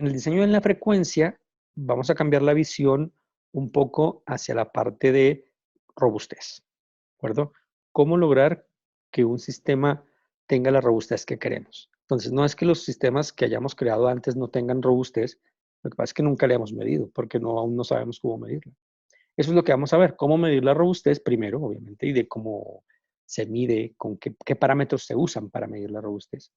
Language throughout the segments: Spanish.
En el diseño en la frecuencia vamos a cambiar la visión un poco hacia la parte de robustez, ¿de acuerdo? ¿Cómo lograr que un sistema tenga la robustez que queremos? Entonces, no es que los sistemas que hayamos creado antes no tengan robustez, lo que pasa es que nunca le hemos medido, porque aún no sabemos cómo medirla. Eso es lo que vamos a ver, cómo medir la robustez primero, obviamente, y de cómo se mide, con qué parámetros se usan para medir la robustez.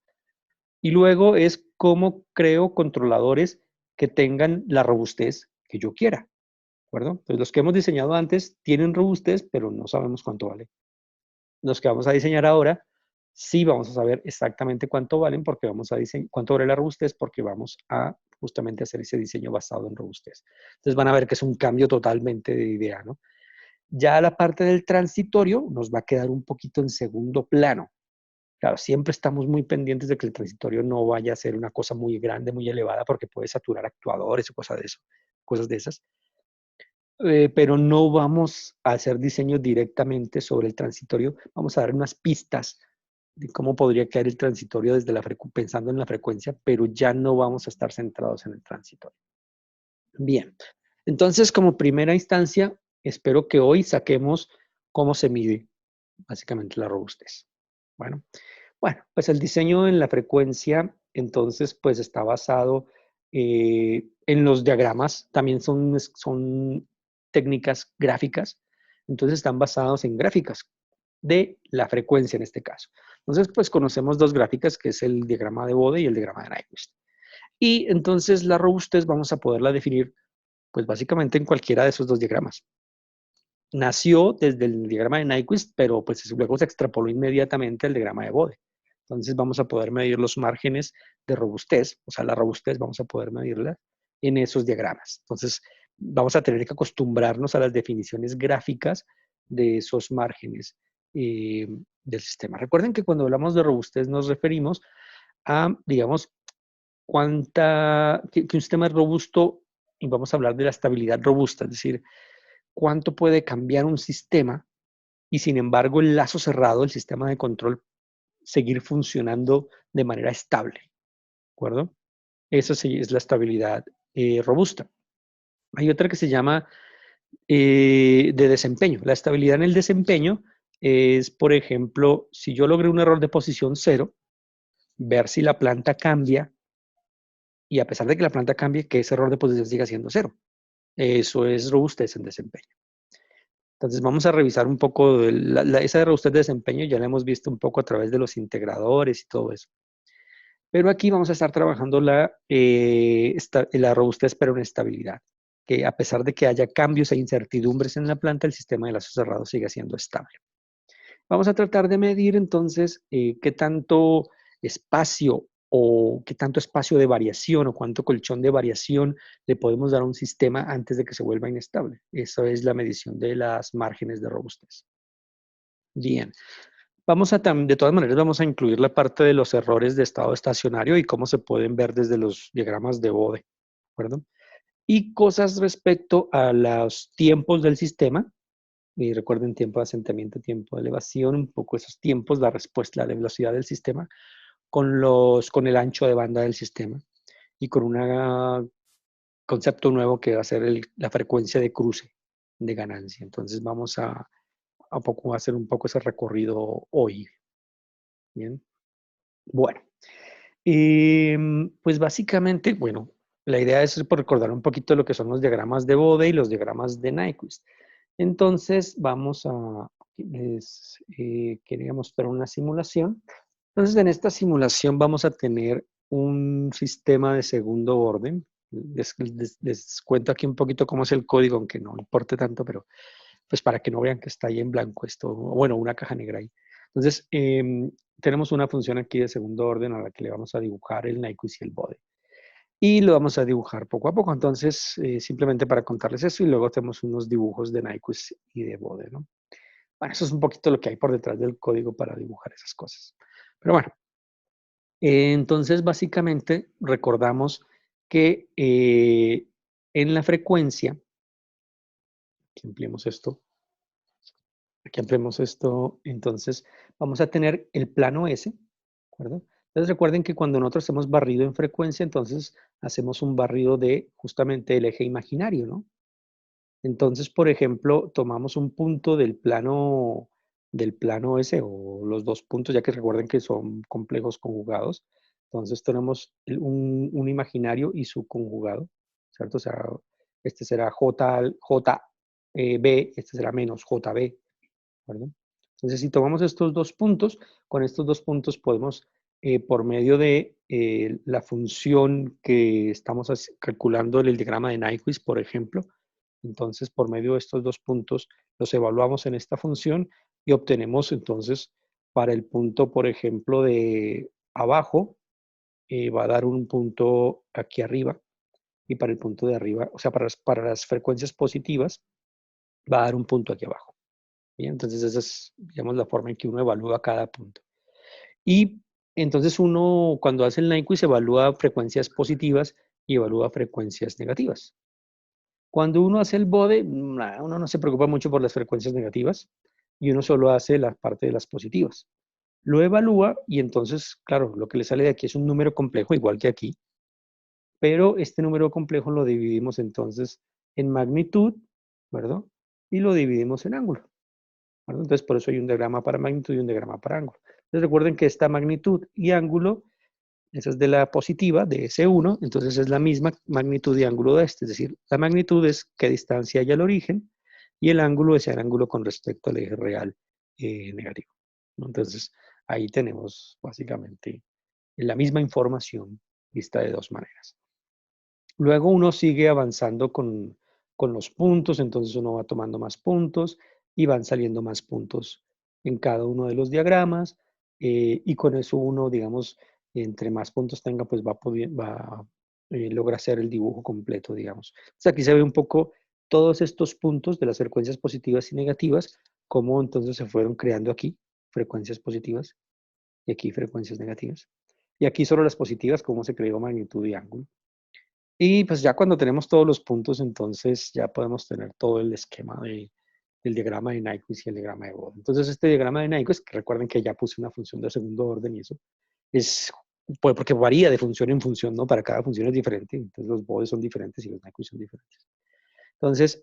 Y luego es cómo creo controladores que tengan la robustez que yo quiera, ¿de acuerdo? Entonces, los que hemos diseñado antes tienen robustez, pero no sabemos cuánto vale. Los que vamos a diseñar ahora, sí vamos a saber exactamente cuánto valen, porque vamos a diseñar, cuánto vale la robustez, porque vamos a justamente hacer ese diseño basado en robustez. Entonces van a ver que es un cambio totalmente de idea, ¿no? Ya la parte del transitorio nos va a quedar un poquito en segundo plano. Claro, siempre estamos muy pendientes de que el transitorio no vaya a ser una cosa muy grande, muy elevada, porque puede saturar actuadores o cosas de eso, cosas de esas. Pero no vamos a hacer diseño directamente sobre el transitorio. Vamos a dar unas pistas de cómo podría quedar el transitorio desde pensando en la frecuencia, pero ya no vamos a estar centrados en el transitorio. Bien, entonces como primera instancia, espero que hoy saquemos cómo se mide básicamente la robustez. Bueno, pues el diseño en la frecuencia, entonces, pues está basado en los diagramas, también son técnicas gráficas, entonces están basados en gráficas de la frecuencia en este caso. Entonces, pues conocemos dos gráficas, que es el diagrama de Bode y el diagrama de Nyquist. Y entonces la robustez vamos a poderla definir, pues básicamente en cualquiera de esos dos diagramas. Nació desde el diagrama de Nyquist, pero pues luego se extrapoló inmediatamente al diagrama de Bode. Entonces vamos a poder medir los márgenes de robustez, o sea, la robustez vamos a poder medirla en esos diagramas. Entonces vamos a tener que acostumbrarnos a las definiciones gráficas de esos márgenes del sistema. Recuerden que cuando hablamos de robustez nos referimos a, digamos, que un sistema es robusto y vamos a hablar de la estabilidad robusta, es decir, cuánto puede cambiar un sistema y sin embargo el lazo cerrado, el sistema de control, seguir funcionando de manera estable, ¿de acuerdo? Eso sí es la estabilidad robusta. Hay otra que se llama de desempeño. La estabilidad en el desempeño es, por ejemplo, si yo logré un error de posición 0, ver si la planta cambia y a pesar de que la planta cambie, que ese error de posición siga siendo 0. Eso es robustez en desempeño. Entonces vamos a revisar un poco esa robustez de desempeño, ya la hemos visto un poco a través de los integradores y todo eso. Pero aquí vamos a estar trabajando la robustez pero en estabilidad, que a pesar de que haya cambios e incertidumbres en la planta, el sistema de lazo cerrado sigue siendo estable. Vamos a tratar de medir entonces qué tanto espacio qué tanto espacio de variación o cuánto colchón de variación le podemos dar a un sistema antes de que se vuelva inestable. Eso es la medición de las márgenes de robustez. Bien, de todas maneras vamos a incluir la parte de los errores de estado estacionario y cómo se pueden ver desde los diagramas de Bode, ¿de acuerdo? Y cosas respecto a los tiempos del sistema. Y recuerden tiempo de asentamiento, tiempo de elevación, un poco esos tiempos, la respuesta, la velocidad del sistema, con el ancho de banda del sistema y con un concepto nuevo que va a ser la frecuencia de cruce de ganancia. Entonces vamos a hacer un poco ese recorrido hoy. Bien. Bueno, pues básicamente, bueno, la idea es por recordar un poquito lo que son los diagramas de Bode y los diagramas de Nyquist. Entonces, quería mostrar una simulación. Entonces, en esta simulación vamos a tener un sistema de segundo orden. Les cuento aquí un poquito cómo es el código, aunque no importe tanto, pero pues para que no vean que está ahí en blanco esto, bueno, una caja negra ahí. Entonces, tenemos una función aquí de segundo orden a la que le vamos a dibujar el Nyquist y el Bode. Y lo vamos a dibujar poco a poco. Entonces, simplemente para contarles eso y luego tenemos unos dibujos de Nyquist y de Bode, ¿no? Bueno, eso es un poquito lo que hay por detrás del código para dibujar esas cosas. Pero bueno, entonces básicamente recordamos que en la frecuencia, aquí ampliemos esto, entonces vamos a tener el plano S, ¿de acuerdo? Entonces recuerden que cuando nosotros hacemos barrido en frecuencia, entonces hacemos un barrido de justamente el eje imaginario, ¿no? Entonces, por ejemplo, tomamos un punto del plano S o los dos puntos, ya que recuerden que son complejos conjugados. Entonces tenemos un imaginario y su conjugado, ¿cierto? O sea, este será JB, este será menos JB, ¿verdad? Entonces, si tomamos estos dos puntos, con estos dos puntos podemos, por medio de la función que estamos calculando en el diagrama de Nyquist, por ejemplo, entonces por medio de estos dos puntos los evaluamos en esta función y obtenemos entonces para el punto, por ejemplo, de abajo, va a dar un punto aquí arriba y para el punto de arriba, o sea, para las frecuencias positivas, va a dar un punto aquí abajo. Bien, entonces esa es, digamos, la forma en que uno evalúa cada punto. Y entonces uno, cuando hace el Nyquist, evalúa frecuencias positivas y evalúa frecuencias negativas. Cuando uno hace el BODE, uno no se preocupa mucho por las frecuencias negativas y uno solo hace la parte de las positivas. Lo evalúa y entonces, claro, lo que le sale de aquí es un número complejo, igual que aquí, pero este número complejo lo dividimos entonces en magnitud, ¿verdad? Y lo dividimos en ángulo. ¿Verdad? Entonces, por eso hay un diagrama para magnitud y un diagrama para ángulo. Entonces, recuerden que esta magnitud y ángulo, esa es de la positiva, de S1, entonces es la misma magnitud y ángulo de este. Es decir, la magnitud es qué distancia hay al origen y el ángulo es el ángulo con respecto al eje real negativo. ¿No? Entonces, ahí tenemos básicamente la misma información vista de dos maneras. Luego uno sigue avanzando con los puntos, entonces uno va tomando más puntos y van saliendo más puntos en cada uno de los diagramas y con eso uno, digamos, entre más puntos tenga, pues logra hacer el dibujo completo, digamos. Entonces aquí se ve un poco todos estos puntos de las frecuencias positivas y negativas, cómo entonces se fueron creando aquí frecuencias positivas y aquí frecuencias negativas. Y aquí solo las positivas, cómo se creó magnitud y ángulo. Y pues ya cuando tenemos todos los puntos, entonces ya podemos tener todo el esquema del diagrama de Nyquist y el diagrama de Bode. Entonces este diagrama de Nyquist, que recuerden que ya puse una función de segundo orden y eso, es pues, porque varía de función en función, ¿no? Para cada función es diferente, entonces los Bode son diferentes y los Nyquist son diferentes. Entonces,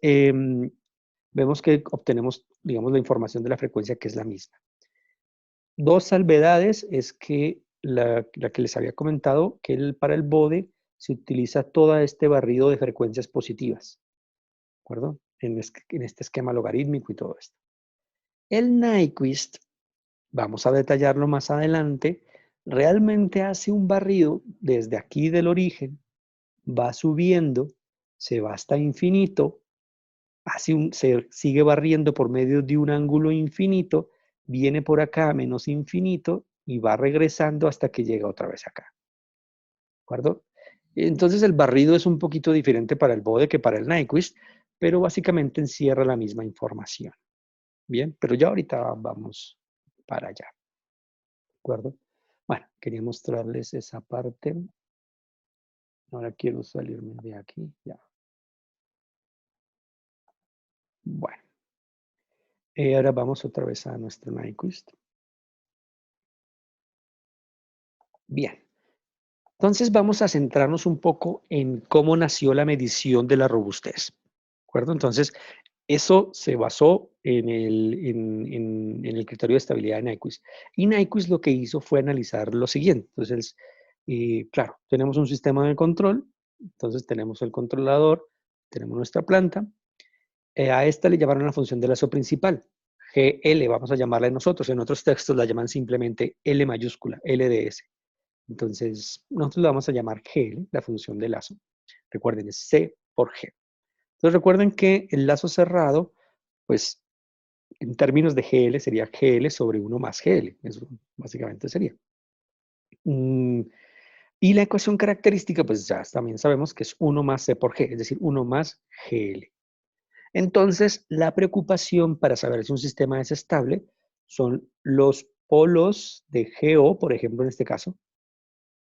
vemos que obtenemos, digamos, la información de la frecuencia que es la misma. Dos salvedades es que la que les había comentado, que para el BODE se utiliza todo este barrido de frecuencias positivas, ¿de acuerdo? En este esquema logarítmico y todo esto. El Nyquist, vamos a detallarlo más adelante, realmente hace un barrido desde aquí del origen, va subiendo, se va hasta infinito, se sigue barriendo por medio de un ángulo infinito, viene por acá a menos infinito y va regresando hasta que llega otra vez acá. ¿De acuerdo? Entonces el barrido es un poquito diferente para el BODE que para el Nyquist, pero básicamente encierra la misma información. Bien, pero ya ahorita vamos para allá. ¿De acuerdo? Bueno, quería mostrarles esa parte. Ahora quiero salirme de aquí. Ya. Bueno, ahora vamos otra vez a nuestro Nyquist. Bien. Entonces vamos a centrarnos un poco en cómo nació la medición de la robustez. ¿De acuerdo? Entonces, eso se basó en el criterio de estabilidad de Nyquist. Y Nyquist lo que hizo fue analizar lo siguiente. Entonces, claro, tenemos un sistema de control, entonces tenemos el controlador, tenemos nuestra planta. A esta le llamaron la función de lazo principal, GL, vamos a llamarla nosotros. En otros textos la llaman simplemente L mayúscula, LDS. Entonces, nosotros le vamos a llamar GL, la función de lazo. Recuerden, es C por G. Entonces, recuerden que el lazo cerrado, pues, en términos de GL, sería GL sobre 1 más GL. Eso básicamente sería. Y la ecuación característica, pues ya también sabemos que es 1 más C por G, es decir, 1 más GL. Entonces, la preocupación para saber si un sistema es estable son los polos de GO, por ejemplo, en este caso,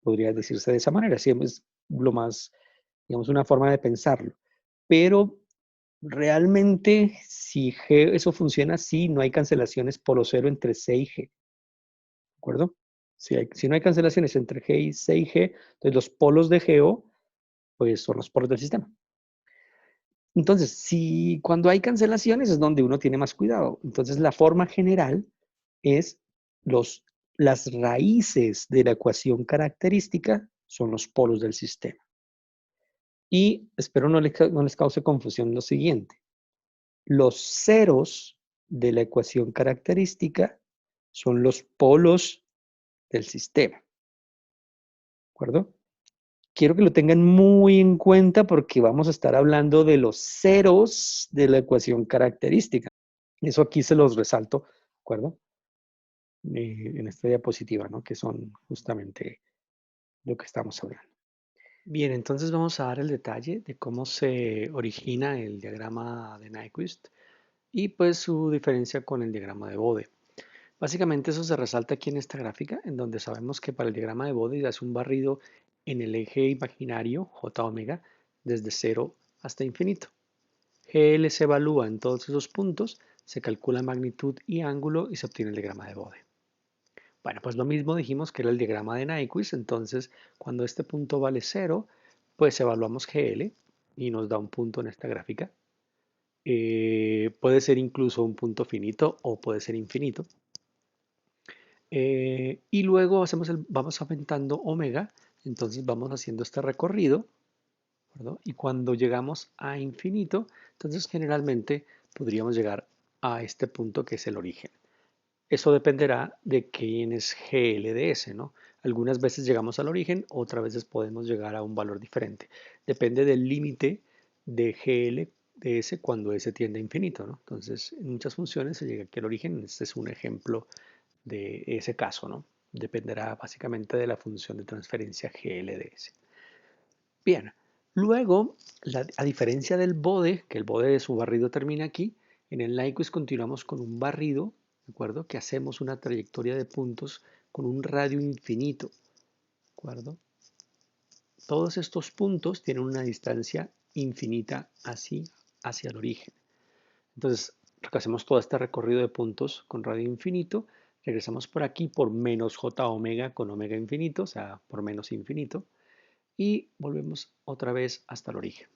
podría decirse de esa manera, sí, es lo más, digamos, una forma de pensarlo. Pero realmente, si G, eso funciona así, no hay cancelaciones polo cero entre C y G. ¿De acuerdo? Si no hay cancelaciones entre G y C y G, entonces los polos de GO pues son los polos del sistema. Entonces, si cuando hay cancelaciones es donde uno tiene más cuidado. Entonces, la forma general es las raíces de la ecuación característica son los polos del sistema. Y espero no les cause confusión lo siguiente. Los ceros de la ecuación característica son los polos del sistema. ¿De acuerdo? Quiero que lo tengan muy en cuenta porque vamos a estar hablando de los ceros de la ecuación característica. Eso aquí se los resalto, ¿de acuerdo? En esta diapositiva, ¿no? Que son justamente lo que estamos hablando. Bien, entonces vamos a dar el detalle de cómo se origina el diagrama de Nyquist y pues su diferencia con el diagrama de Bode. Básicamente eso se resalta aquí en esta gráfica, en donde sabemos que para el diagrama de Bode se hace un barrido en el eje imaginario J omega desde 0 hasta infinito. GL se evalúa en todos esos puntos, se calcula magnitud y ángulo y se obtiene el diagrama de Bode. Bueno, pues lo mismo dijimos que era el diagrama de Nyquist, entonces cuando este punto vale 0, pues evaluamos GL y nos da un punto en esta gráfica. Puede ser incluso un punto finito o puede ser infinito. Y luego vamos aumentando omega, entonces vamos haciendo este recorrido, ¿verdad? Y cuando llegamos a infinito, entonces generalmente podríamos llegar a este punto que es el origen. Eso dependerá de quién es GLDS, ¿no? Algunas veces llegamos al origen, otras veces podemos llegar a un valor diferente. Depende del límite de GLDS cuando S tiende a infinito, ¿no? Entonces, en muchas funciones se llega aquí al origen. Este es un ejemplo de ese caso, ¿no? Dependerá básicamente de la función de transferencia GLDS. Bien, luego, a diferencia del bode, que el bode de su barrido termina aquí, en el Nyquist continuamos con un barrido, ¿de acuerdo? Que hacemos una trayectoria de puntos con un radio infinito, ¿de acuerdo? Todos estos puntos tienen una distancia infinita así hacia el origen. Entonces, hacemos todo este recorrido de puntos con radio infinito, regresamos por aquí por menos j omega con omega infinito, o sea, por menos infinito, y volvemos otra vez hasta el origen.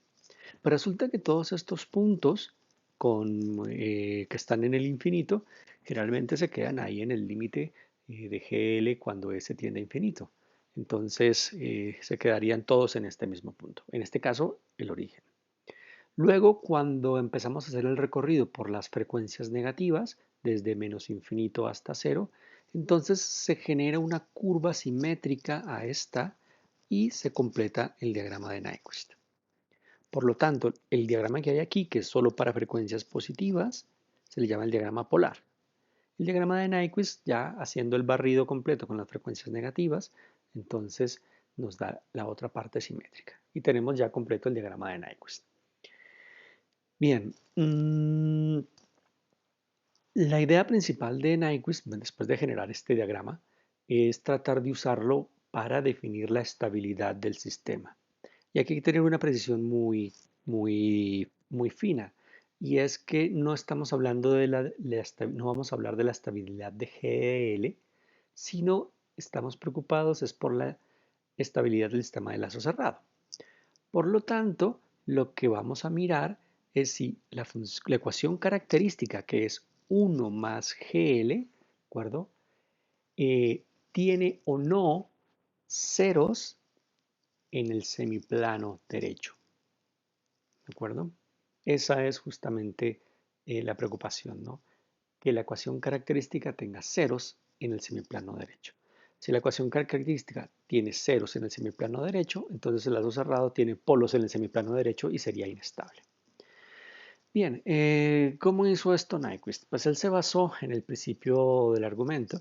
Pero resulta que todos estos puntos que están en el infinito generalmente se quedan ahí en el límite de GL cuando S tiende a infinito. Entonces se quedarían todos en este mismo punto, en este caso el origen. Luego, cuando empezamos a hacer el recorrido por las frecuencias negativas, desde menos infinito hasta cero, entonces se genera una curva simétrica a esta y se completa el diagrama de Nyquist. Por lo tanto, el diagrama que hay aquí, que es solo para frecuencias positivas, se le llama el diagrama polar. El diagrama de Nyquist, ya haciendo el barrido completo con las frecuencias negativas, entonces nos da la otra parte simétrica. Y tenemos ya completo el diagrama de Nyquist. Bien, la idea principal de Nyquist, después de generar este diagrama, es tratar de usarlo para definir la estabilidad del sistema. Y aquí hay que tener una precisión muy fina. Y es que no estamos hablando no vamos a hablar de la estabilidad de GL, sino estamos preocupados es por la estabilidad del sistema de lazo cerrado. Por lo tanto, lo que vamos a mirar es si la ecuación característica, que es 1 más GL, ¿de acuerdo? Tiene o no ceros en el semiplano derecho. ¿De acuerdo? Esa es justamente la preocupación, ¿no? Que la ecuación característica tenga ceros en el semiplano derecho. Si la ecuación característica tiene ceros en el semiplano derecho, entonces el lazo cerrado tiene polos en el semiplano derecho y sería inestable. Bien, ¿cómo hizo esto Nyquist? Pues él se basó en el principio del argumento.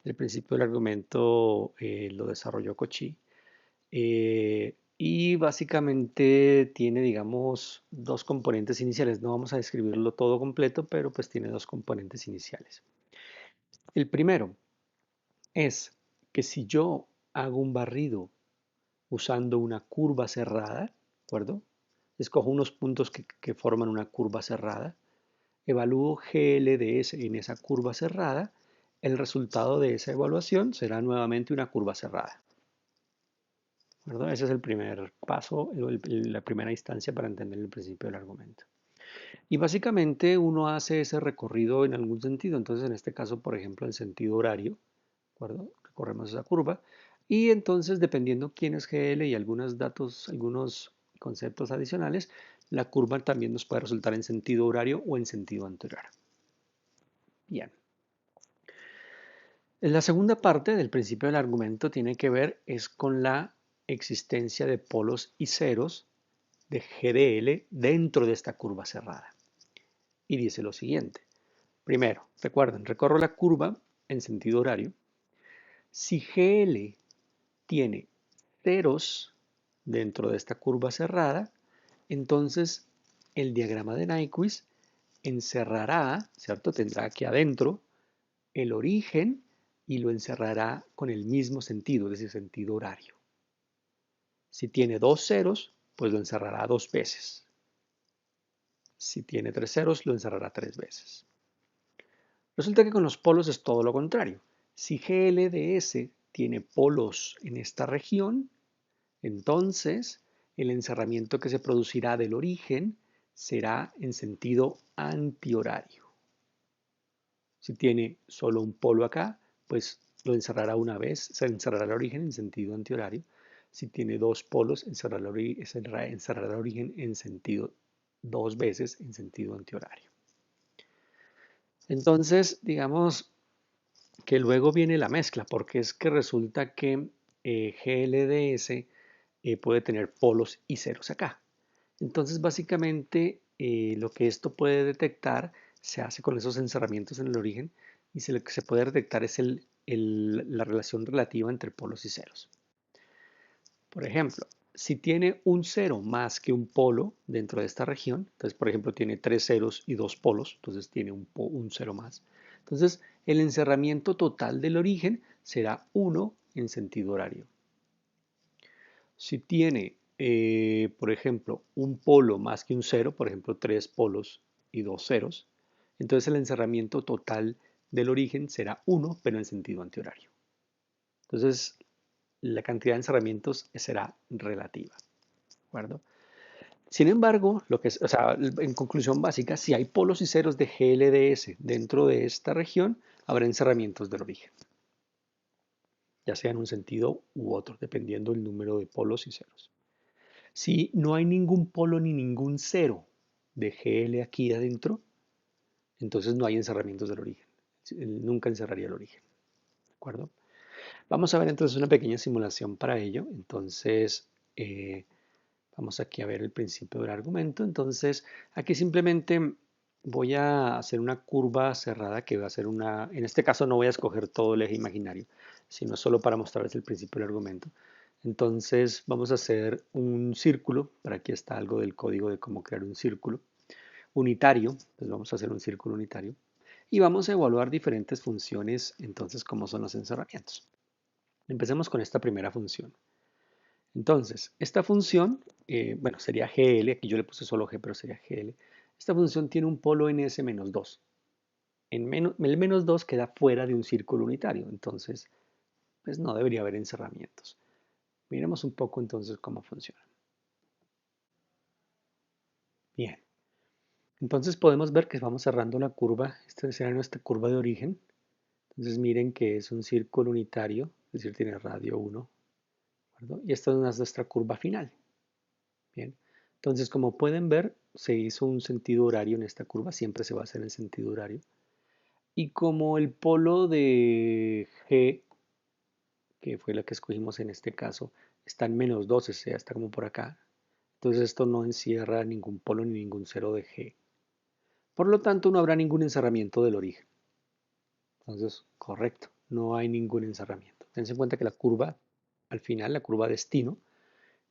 El principio del argumento lo desarrolló Cauchy. Y básicamente tiene, digamos, dos componentes iniciales. No vamos a describirlo todo completo, pero pues tiene dos componentes iniciales. El primero es que si yo hago un barrido usando una curva cerrada, ¿de acuerdo? Escojo unos puntos que forman una curva cerrada, evalúo GLDS en esa curva cerrada el resultado de esa evaluación será nuevamente una curva cerrada. ¿Verdad? Ese es el primer paso, la primera instancia para entender el principio del argumento. Y básicamente uno hace ese recorrido en algún sentido. Entonces, en este caso, por ejemplo, en sentido horario, ¿de acuerdo? Recorremos esa curva. Y entonces, dependiendo quién es GL y algunos datos, algunos conceptos adicionales, la curva también nos puede resultar en sentido horario o en sentido anterior. Bien. La segunda parte del principio del argumento tiene que ver es con la existencia de polos y ceros de GDL dentro de esta curva cerrada. Y dice lo siguiente. Primero, recuerden, recorro la curva en sentido horario. Si GL tiene ceros dentro de esta curva cerrada, entonces el diagrama de Nyquist encerrará, ¿cierto? Tendrá aquí adentro el origen y lo encerrará con el mismo sentido, es decir, sentido horario. Si tiene dos ceros, pues lo encerrará dos veces. Si tiene tres ceros, lo encerrará tres veces. Resulta que con los polos es todo lo contrario. Si GLDS tiene polos en esta región, entonces el encerramiento que se producirá del origen será en sentido antihorario. Si tiene solo un polo acá, pues lo encerrará una vez, se encerrará el origen en sentido antihorario. Si tiene dos polos, encerrará el origen en sentido dos veces en sentido antihorario. Entonces, digamos que luego viene la mezcla, porque es que resulta que GLDS puede tener polos y ceros acá. Entonces, básicamente, lo que esto puede detectar se hace con esos encerramientos en el origen y lo que se puede detectar es la relación relativa entre polos y ceros. Por ejemplo, si tiene un cero más que un polo dentro de esta región, entonces, por ejemplo, tiene tres ceros y dos polos, entonces tiene un cero más. Entonces, el encerramiento total del origen será 1 en sentido horario. Si tiene, por ejemplo, un polo más que un cero, por ejemplo, tres polos y dos ceros, entonces el encerramiento total del origen será 1, pero en sentido antihorario. Entonces, la cantidad de encerramientos será relativa. ¿De acuerdo? Sin embargo, en conclusión básica, si hay polos y ceros de GLDS dentro de esta región, habrá encerramientos del origen, ya sea en un sentido u otro, dependiendo del número de polos y ceros. Si no hay ningún polo ni ningún cero de GL aquí adentro, entonces no hay encerramientos del origen. Nunca encerraría el origen. ¿De acuerdo? Vamos a ver entonces una pequeña simulación para ello. Entonces, vamos aquí a ver el principio del argumento. Entonces, aquí simplemente voy a hacer una curva cerrada que va a ser una... En este caso no voy a escoger todo el eje imaginario, sino solo para mostrarles el principio del argumento. Entonces vamos a hacer un círculo, por aquí está algo del código de cómo crear un círculo unitario, entonces vamos a hacer un círculo unitario y vamos a evaluar diferentes funciones, entonces como son los encerramientos. Empecemos con esta primera función. Entonces, esta función, bueno, sería GL, aquí yo le puse solo G, pero sería GL. Esta función tiene un polo en S-2. El menos 2 queda fuera de un círculo unitario, entonces, pues no debería haber encerramientos. Miremos un poco entonces cómo funciona. Bien, entonces podemos ver que vamos cerrando la curva. Esta será nuestra curva de origen. Entonces miren que es un círculo unitario, es decir, tiene radio 1. ¿De y esta es nuestra curva final. Bien, entonces como pueden ver, se hizo un sentido horario en esta curva, siempre se va a hacer en sentido horario. Y como el polo de G, que fue la que escogimos en este caso, está en menos 12, o sea, está como por acá. Entonces esto no encierra ningún polo ni ningún cero de G. Por lo tanto, no habrá ningún encerramiento del origen. Entonces, correcto, no hay ningún encerramiento. Tense en cuenta que la curva, al final, la curva destino,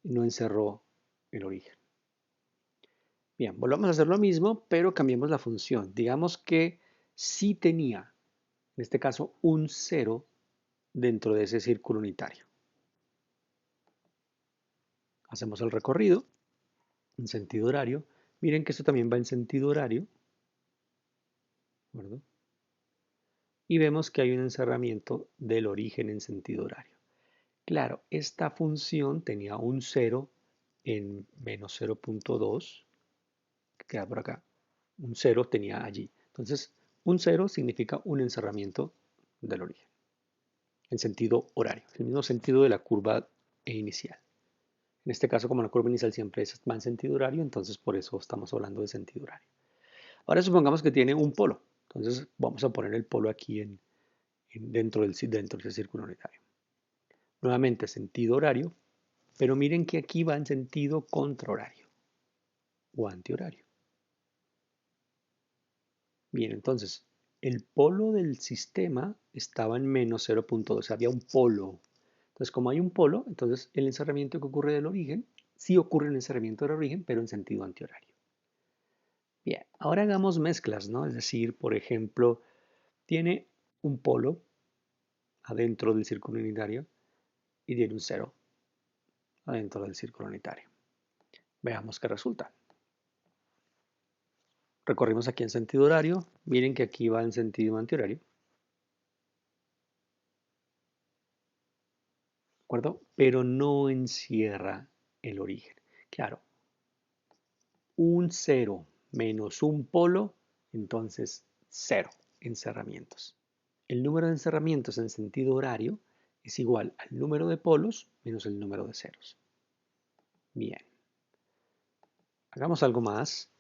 no encerró el origen. Bien, volvamos a hacer lo mismo, pero cambiemos la función. Digamos que sí tenía, en este caso, un cero dentro de ese círculo unitario. Hacemos el recorrido en sentido horario. Miren que esto también va en sentido horario, ¿verdad? y vemos que hay un encerramiento del origen en sentido horario. Claro, esta función tenía un 0 en menos 0.2, que queda por acá. Un 0 tenía allí. Entonces, un 0 significa un encerramiento del origen, en sentido horario, el mismo sentido de la curva inicial. En este caso, como la curva inicial siempre va en sentido horario, entonces por eso estamos hablando de sentido horario. Ahora supongamos que tiene un polo. Entonces vamos a poner el polo aquí dentro del círculo unitario. Nuevamente sentido horario, pero miren que aquí va en sentido contrahorario o antihorario. Bien, entonces el polo del sistema estaba en menos 0.2, había un polo. Entonces, como hay un polo, entonces el encerramiento que ocurre del origen, sí ocurre un encerramiento del origen, pero en sentido antihorario. Bien, ahora hagamos mezclas, ¿no? Es decir, por ejemplo, tiene un polo adentro del círculo unitario y tiene un 0 adentro del círculo unitario. Veamos qué resulta. Recorrimos aquí en sentido horario. Miren que aquí va en sentido antihorario. ¿De acuerdo? Pero no encierra el origen. Claro, un 0 menos un polo, entonces 0 encerramientos. El número de encerramientos en sentido horario es igual al número de polos menos el número de ceros. Bien, hagamos algo más.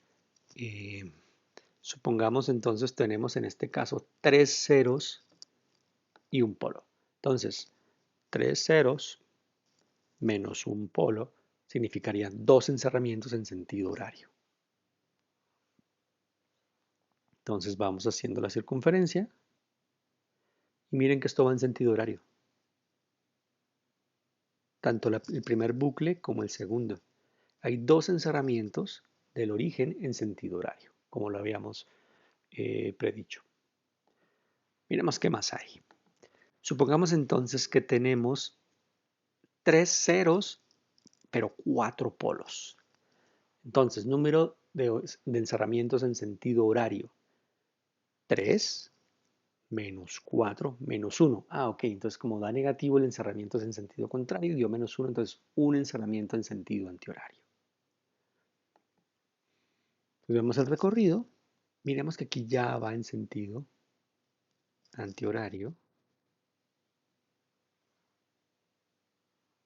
Supongamos entonces tenemos en este caso 3 ceros y un polo. Entonces, 3 ceros menos un polo significarían 2 encerramientos en sentido horario. Entonces vamos haciendo la circunferencia y miren que esto va en sentido horario. Tanto el primer bucle como el segundo. Hay 2 encerramientos del origen en sentido horario, como lo habíamos predicho. Miremos qué más hay. Supongamos entonces que tenemos 3 ceros, pero 4 polos. Entonces, número de encerramientos en sentido horario. 3 menos 4 menos 1. Ah, ok. Entonces, como da negativo el encerramiento es en sentido contrario, dio menos 1, entonces un encerramiento en sentido antihorario. Entonces, vemos el recorrido. Miremos que aquí ya va en sentido antihorario.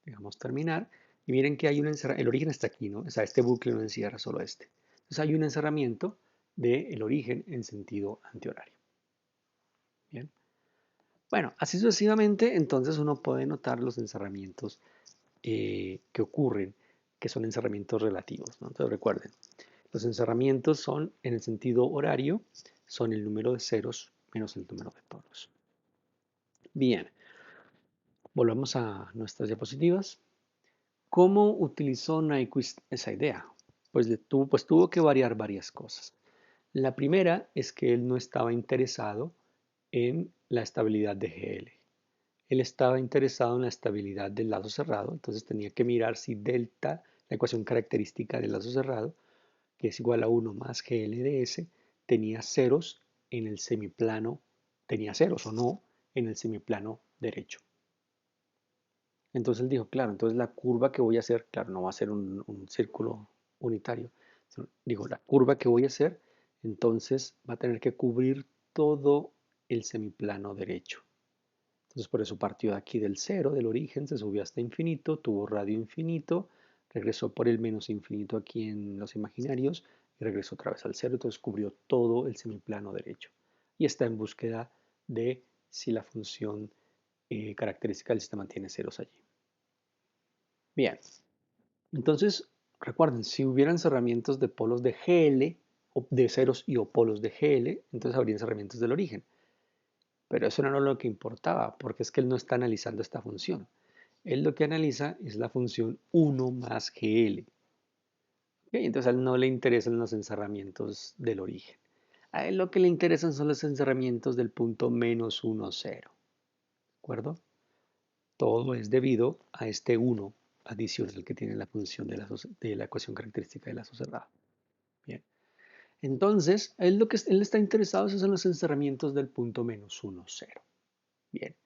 Dejamos terminar. Y miren que hay un encerramiento. El origen está aquí, ¿no? O sea, este bucle no encierra solo este. Entonces, hay un encerramiento del origen en sentido antihorario. Bien. Bueno, así sucesivamente, entonces uno puede notar los encerramientos que ocurren, que son encerramientos relativos, ¿no? Entonces recuerden, los encerramientos son, en el sentido horario, son el número de ceros menos el número de polos. Bien, volvamos a nuestras diapositivas. ¿Cómo utilizó Nyquist esa idea? Pues tuvo que variar varias cosas. La primera es que él no estaba interesado en la estabilidad de GL. Él estaba interesado en la estabilidad del lazo cerrado, entonces tenía que mirar si delta, la ecuación característica del lazo cerrado, que es igual a 1 más GL de S, tenía ceros en el semiplano, tenía ceros o no en el semiplano derecho. Entonces él dijo, claro, entonces la curva que voy a hacer, claro, no va a ser un círculo unitario. Digo, la curva que voy a hacer, entonces va a tener que cubrir todo el semiplano derecho. Entonces por eso partió de aquí del cero, del origen, se subió hasta infinito, tuvo radio infinito, regresó por el menos infinito aquí en los imaginarios y regresó otra vez al cero, entonces cubrió todo el semiplano derecho. Y está en búsqueda de si la función característica del sistema tiene ceros allí. Bien, entonces recuerden, si hubieran encerramientos de polos de GL, o de ceros y o polos de GL, entonces habría encerramientos del origen. Pero eso no era lo que importaba, porque es que él no está analizando esta función. Él lo que analiza es la función 1 más GL. ¿Okay? Entonces a él no le interesan los encerramientos del origen. A él lo que le interesan son los encerramientos del punto menos 1, 0. ¿De acuerdo? Todo es debido a este 1 adicional que tiene la función de la ecuación característica del lazo cerrado. Bien. Entonces, él está interesado es en los encerramientos del punto menos 1, 0. Bien.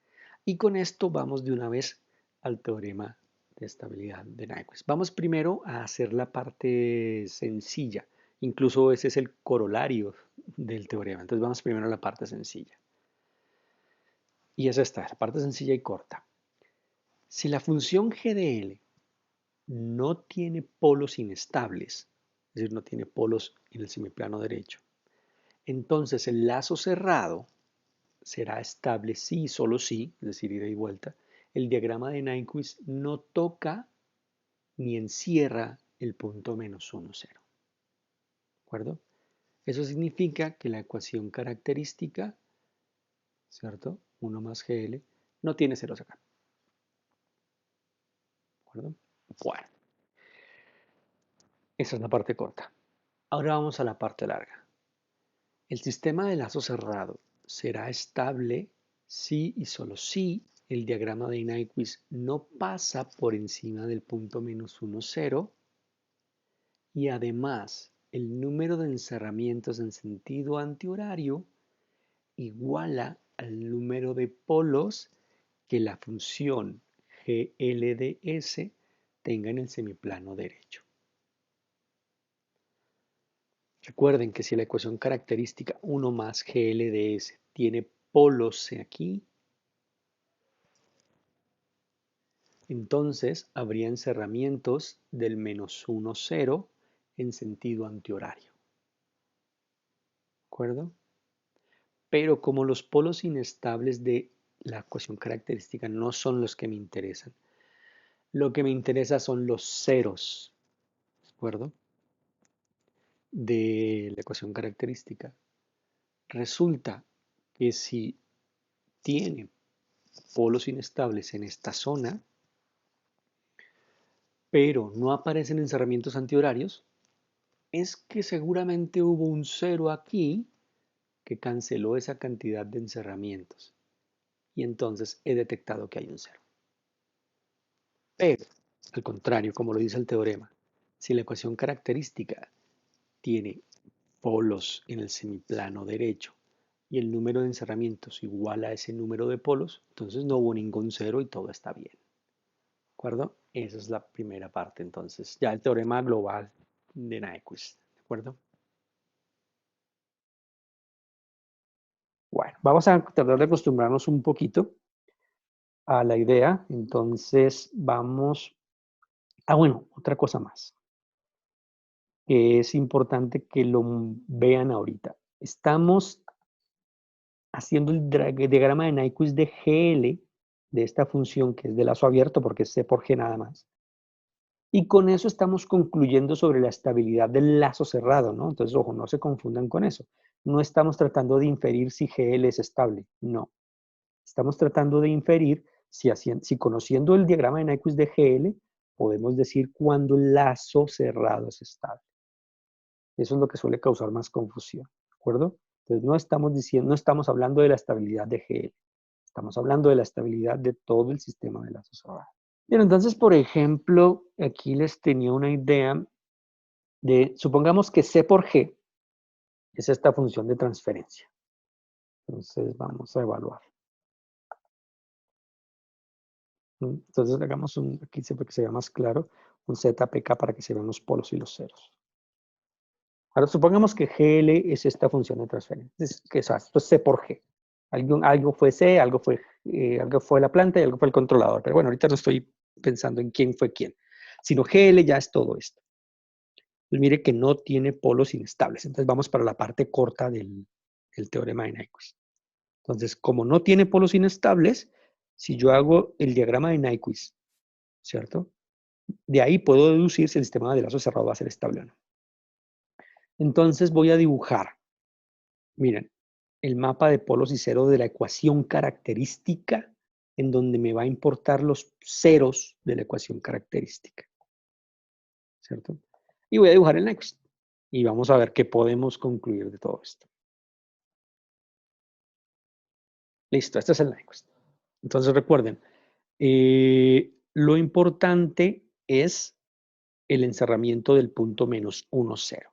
Y con esto vamos de una vez al teorema de estabilidad de Nyquist. Vamos primero a hacer la parte sencilla. Incluso ese es el corolario del teorema. Entonces vamos primero a la parte sencilla. Y es esta, la parte sencilla y corta. Si la función g de L no tiene polos inestables, es decir, no tiene polos en el semiplano derecho, entonces el lazo cerrado será estable si y solo si, es decir, ida y vuelta, el diagrama de Nyquist no toca ni encierra el punto menos 1, 0. ¿De acuerdo? Eso significa que la ecuación característica, ¿cierto? 1 más GL, no tiene ceros acá. ¿De acuerdo? Bueno, esa es la parte corta. Ahora vamos a la parte larga. El sistema de lazo cerrado será estable si y solo si el diagrama de Nyquist no pasa por encima del punto menos 1, 0 y además el número de encerramientos en sentido antihorario iguala al número de polos que la función GLDS tenga en el semiplano derecho. Recuerden que si la ecuación característica 1 más GLDS tiene polos aquí, entonces habría encerramientos del menos 1, 0 en sentido antihorario. ¿De acuerdo? Pero como los polos inestables de la ecuación característica no son los que me interesan, lo que me interesa son los ceros, ¿de acuerdo? De la ecuación característica. Resulta que si tiene polos inestables en esta zona, pero no aparecen encerramientos antihorarios, es que seguramente hubo un cero aquí que canceló esa cantidad de encerramientos. Y entonces he detectado que hay un cero. Pero, al contrario, como lo dice el teorema, si la ecuación característica tiene polos en el semiplano derecho y el número de encerramientos igual a ese número de polos, entonces no hubo ningún cero y todo está bien. ¿De acuerdo? Esa es la primera parte, entonces, ya el teorema global de Nyquist. ¿De acuerdo? Bueno, vamos a tratar de acostumbrarnos un poquito a la idea. Entonces, vamos... Ah, bueno, otra cosa más que es importante que lo vean ahorita. Estamos haciendo el diagrama de Nyquist de GL, de esta función que es de lazo abierto porque es C por G nada más. Y con eso estamos concluyendo sobre la estabilidad del lazo cerrado, ¿no? Entonces, ojo, no se confundan con eso. No estamos tratando de inferir si GL es estable, no. Estamos tratando de inferir si conociendo el diagrama de Nyquist de GL, podemos decir cuándo el lazo cerrado es estable. Eso es lo que suele causar más confusión, ¿de acuerdo? Entonces, no estamos hablando de la estabilidad de GL. Estamos hablando de la estabilidad de todo el sistema de lazo cerrado. Bien, entonces, por ejemplo, aquí les tenía una idea de, supongamos que C por G es esta función de transferencia. Entonces, vamos a evaluar. Entonces, hagamos aquí siempre que se vea más claro, un ZPK para que se vean los polos y los ceros. Ahora, supongamos que GL es esta función de transferencia. Esto es C por G. Algo fue C, algo fue la planta y algo fue el controlador. Pero bueno, ahorita no estoy pensando en quién fue quién, sino GL ya es todo esto. Pues mire que no tiene polos inestables. Entonces vamos para la parte corta del teorema de Nyquist. Entonces, como no tiene polos inestables, si yo hago el diagrama de Nyquist, ¿cierto? De ahí puedo deducir si el sistema de lazo cerrado va a ser estable o no. Entonces voy a dibujar, miren, el mapa de polos y ceros de la ecuación característica, en donde me va a importar los ceros de la ecuación característica, ¿cierto? Y voy a dibujar el Nyquist. Y vamos a ver qué podemos concluir de todo esto. Listo, este es el Nyquist. Entonces recuerden, lo importante es el encerramiento del punto menos 1, 0.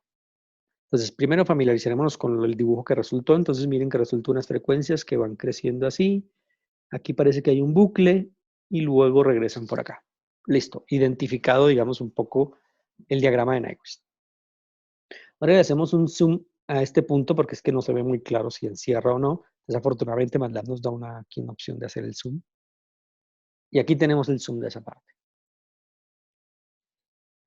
Entonces, primero familiaricémonos con el dibujo que resultó. Entonces, miren que resultó unas frecuencias que van creciendo así. Aquí parece que hay un bucle y luego regresan por acá. Listo, identificado, digamos, un poco el diagrama de Nyquist. Ahora le hacemos un zoom a este punto porque es que no se ve muy claro si encierra o no. Desafortunadamente, MATLAB nos da aquí una opción de hacer el zoom. Y aquí tenemos el zoom de esa parte.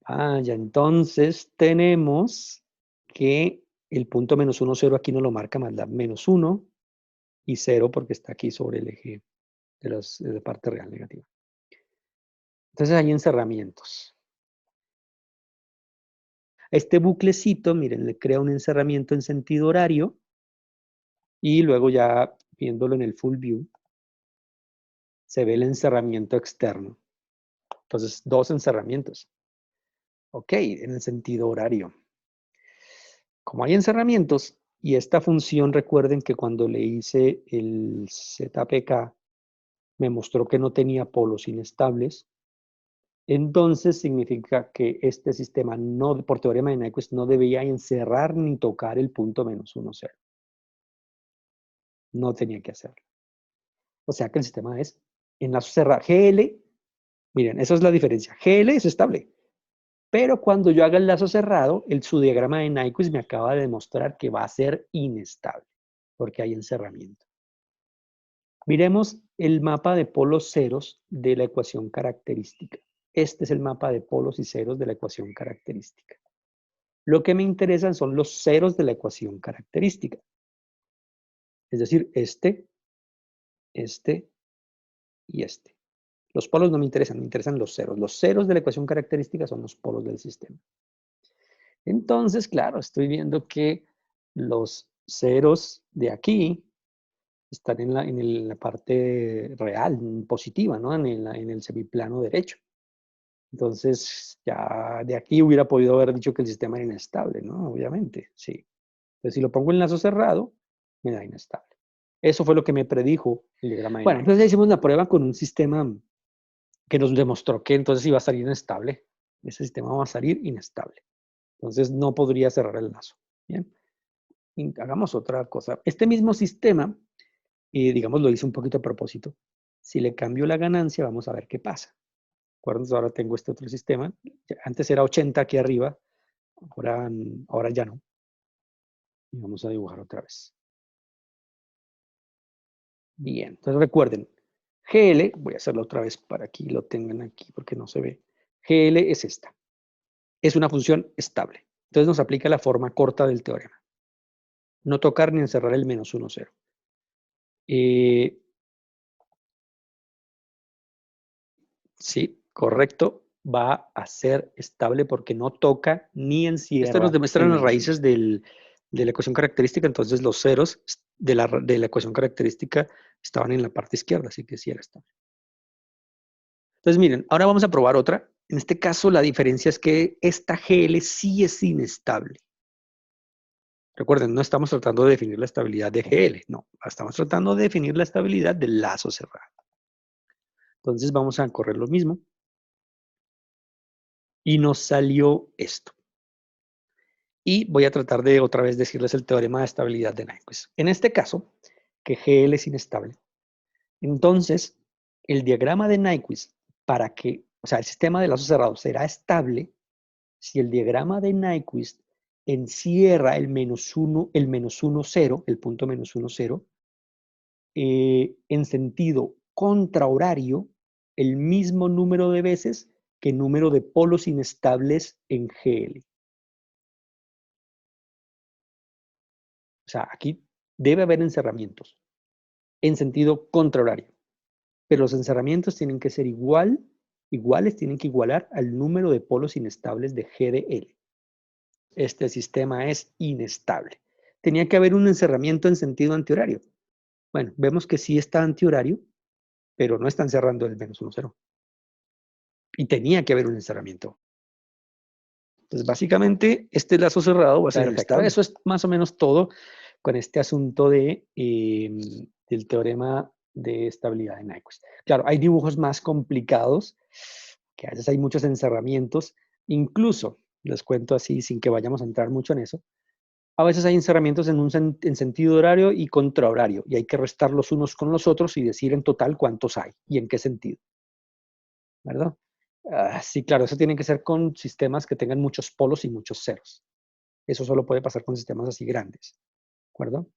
Ya entonces tenemos que el punto menos 1, 0 aquí nos lo marca MATLAB menos 1 y 0 porque está aquí sobre el eje de la parte real negativa. Entonces hay encerramientos. Este buclecito, miren, le crea un encerramiento en sentido horario y luego ya viéndolo en el full view, se ve el encerramiento externo. Entonces, dos encerramientos. Ok, en el sentido horario. Como hay encerramientos, y esta función, recuerden que cuando le hice el ZPK, me mostró que no tenía polos inestables, entonces significa que este sistema, no, por teorema de Nyquist, no debía encerrar ni tocar el punto menos 1, 0. No tenía que hacerlo. O sea que el sistema es enlazo cerrado. GL, miren, esa es la diferencia. GL es estable. Pero cuando yo haga el lazo cerrado, su diagrama de Nyquist me acaba de demostrar que va a ser inestable, porque hay encerramiento. Miremos el mapa de polos ceros de la ecuación característica. Este es el mapa de polos y ceros de la ecuación característica. Lo que me interesan son los ceros de la ecuación característica. Es decir, este y este. Los polos no me interesan los ceros. Los ceros de la ecuación característica son los polos del sistema. Entonces, claro, estoy viendo que los ceros de aquí están en la parte real, positiva, ¿no? En el semiplano derecho. Entonces, ya de aquí hubiera podido haber dicho que el sistema era inestable, ¿no? Obviamente, sí. Entonces, si lo pongo en lazo cerrado, me da inestable. Eso fue lo que me predijo el diagrama de Nyquist. Bueno, entonces hicimos la prueba con un sistema que nos demostró que entonces iba a salir inestable. Ese sistema va a salir inestable. Entonces, no podría cerrar el lazo. Bien. Y hagamos otra cosa. Este mismo sistema, digamos, lo hice un poquito a propósito. Si le cambio la ganancia, vamos a ver qué pasa. Acuérdense, ahora tengo este otro sistema. Antes era 80 aquí arriba, ahora ya no. Y vamos a dibujar otra vez. Bien, entonces recuerden, GL, voy a hacerlo otra vez para que lo tengan aquí porque no se ve. GL es esta. Es una función estable. Entonces nos aplica la forma corta del teorema. No tocar ni encerrar el menos 1, 0. Sí, correcto. Va a ser estable porque no toca ni encierra. Esto nos demuestra las raíces de la ecuación característica, entonces los ceros de la ecuación característica estaban en la parte izquierda, así que sí era estable. Entonces miren, ahora vamos a probar otra. En este caso la diferencia es que esta GL sí es inestable. Recuerden, no estamos tratando de definir la estabilidad de GL, no, estamos tratando de definir la estabilidad del lazo cerrado. Entonces vamos a correr lo mismo. Y nos salió esto. Y voy a tratar de otra vez decirles el teorema de estabilidad de Nyquist. En este caso, que GL es inestable, entonces el diagrama de Nyquist para que, o sea, el sistema de lazo cerrado será estable si el diagrama de Nyquist encierra el menos 1, 0, el punto menos 1, 0, en sentido contrahorario, el mismo número de veces que número de polos inestables en GL. O sea, aquí debe haber encerramientos en sentido contrahorario. Pero los encerramientos tienen que ser iguales, tienen que igualar al número de polos inestables de G de L. Este sistema es inestable. Tenía que haber un encerramiento en sentido antihorario. Bueno, vemos que sí está antihorario, pero no están cerrando el menos 1, 0. Y tenía que haber un encerramiento. Entonces, básicamente, este lazo cerrado va a ser inestable. Eso es más o menos todo con este asunto del teorema de estabilidad de Nyquist. Claro, hay dibujos más complicados, que a veces hay muchos encerramientos. Incluso, les cuento así, sin que vayamos a entrar mucho en eso, A veces hay encerramientos en sentido horario y contrahorario, y hay que restar los unos con los otros y decir en total cuántos hay y en qué sentido, ¿verdad? Sí, claro, eso tiene que ser con sistemas que tengan muchos polos y muchos ceros. Eso solo puede pasar con sistemas así grandes, ¿de acuerdo?